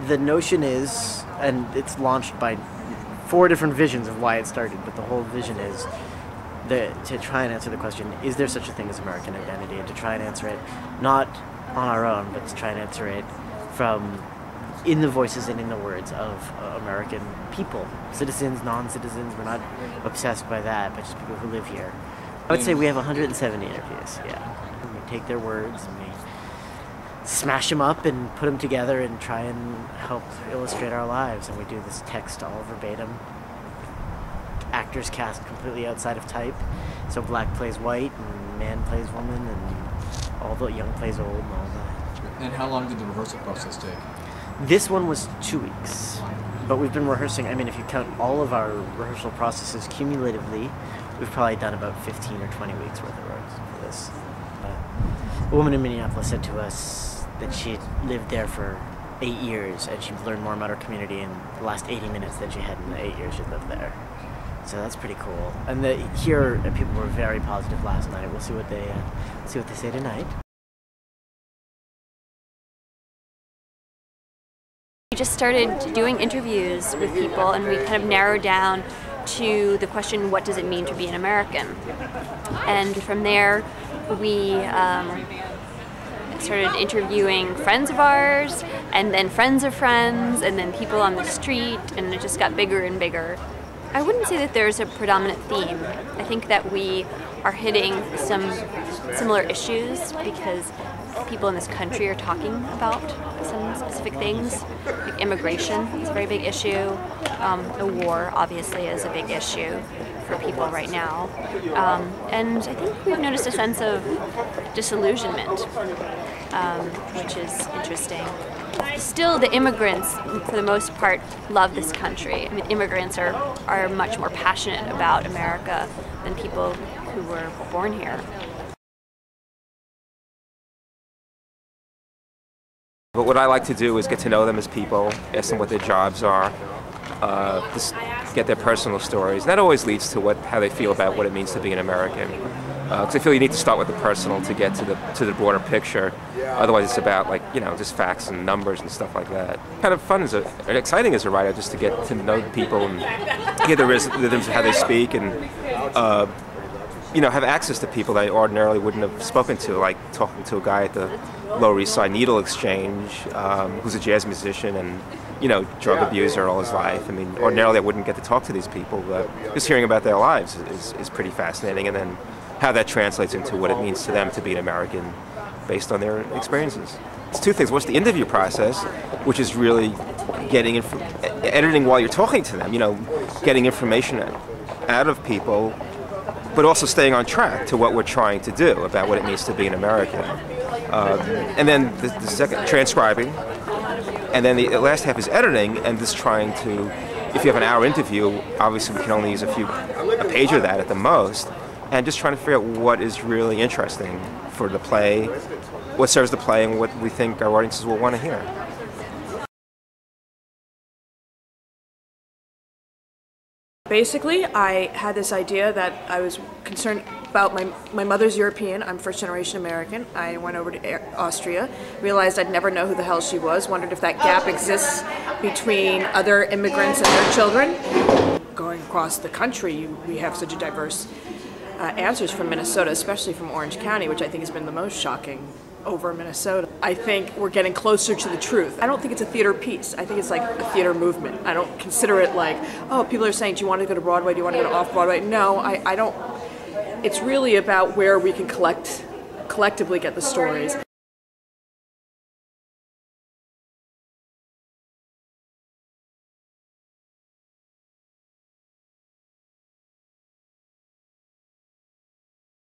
The notion is, and it's launched by 4 different visions of why it started, but the whole vision is to try and answer the question, is there such a thing as American identity? And to try and answer it not on our own, but to try and answer it from in the voices and in the words of American people, citizens, non-citizens. We're not obsessed by that, but just people who live here. I would say we have 170 interviews, yeah. We take their words and we smash them up and put them together and try and help illustrate our lives. And we do this text all verbatim. Actors cast completely outside of type. So black plays white and man plays woman and all the young plays old and all that. And how long did the rehearsal process take? This one was 2 weeks, but we've been rehearsing, I mean, if you count all of our rehearsal processes cumulatively, we've probably done about 15 or 20 weeks worth of rehearsal for this. A woman in Minneapolis said to us that she lived there for 8 years and she'd learned more about her community in the last 80 minutes than she had in the 8 years she'd lived there. So that's pretty cool. And here, people were very positive last night. We'll see what they say tonight. We just started doing interviews with people and we kind of narrowed down to the question, what does it mean to be an American? And from there, we started interviewing friends of ours, and then friends of friends, and then people on the street, and it just got bigger and bigger. I wouldn't say that there's a predominant theme. I think that we are hitting some similar issues because people in this country are talking about some specific things. Like immigration is a very big issue. The war, obviously, is a big issue for people right now. And I think we've noticed a sense of disillusionment, which is interesting. Still, the immigrants, for the most part, love this country. I mean, immigrants are much more passionate about America than people who were born here. But what I like to do is get to know them as people, ask them what their jobs are, just get their personal stories. And that always leads to how they feel about what it means to be an American. Because I feel you need to start with the personal to get to the broader picture. Otherwise, it's about just facts and numbers and stuff like that. Kind of fun and exciting as a writer, just to get to know the people and hear the rhythms of how they speak and have access to people that I ordinarily wouldn't have spoken to, like talking to a guy at the Lower East Side Needle Exchange who's a jazz musician and drug abuser all his life. I mean, ordinarily I wouldn't get to talk to these people, but just hearing about their lives is pretty fascinating, and then how that translates into what it means to them to be an American based on their experiences. It's 2 things. What's the interview process, which is really editing while you're talking to them, getting information out of people, but also staying on track to what we're trying to do about what it means to be an American. And then the second, transcribing. And then the last half is editing, and just trying to, if you have an hour interview, obviously we can only use a page of that at the most, and just trying to figure out what is really interesting for the play, what serves the play, and what we think our audiences will want to hear. Basically, I had this idea that I was concerned about my mother's European. I'm first-generation American. I went over to Austria, realized I'd never know who the hell she was, wondered if that gap exists between other immigrants and their children. Going across the country, we have such a diverse answers from Minnesota, especially from Orange County, which I think has been the most shocking over Minnesota. I think we're getting closer to the truth. I don't think it's a theater piece. I think it's like a theater movement. I don't consider it like, oh, people are saying, do you want to go to Broadway? Do you want to go to off-Broadway? No, I don't. It's really about where we can collectively get the stories.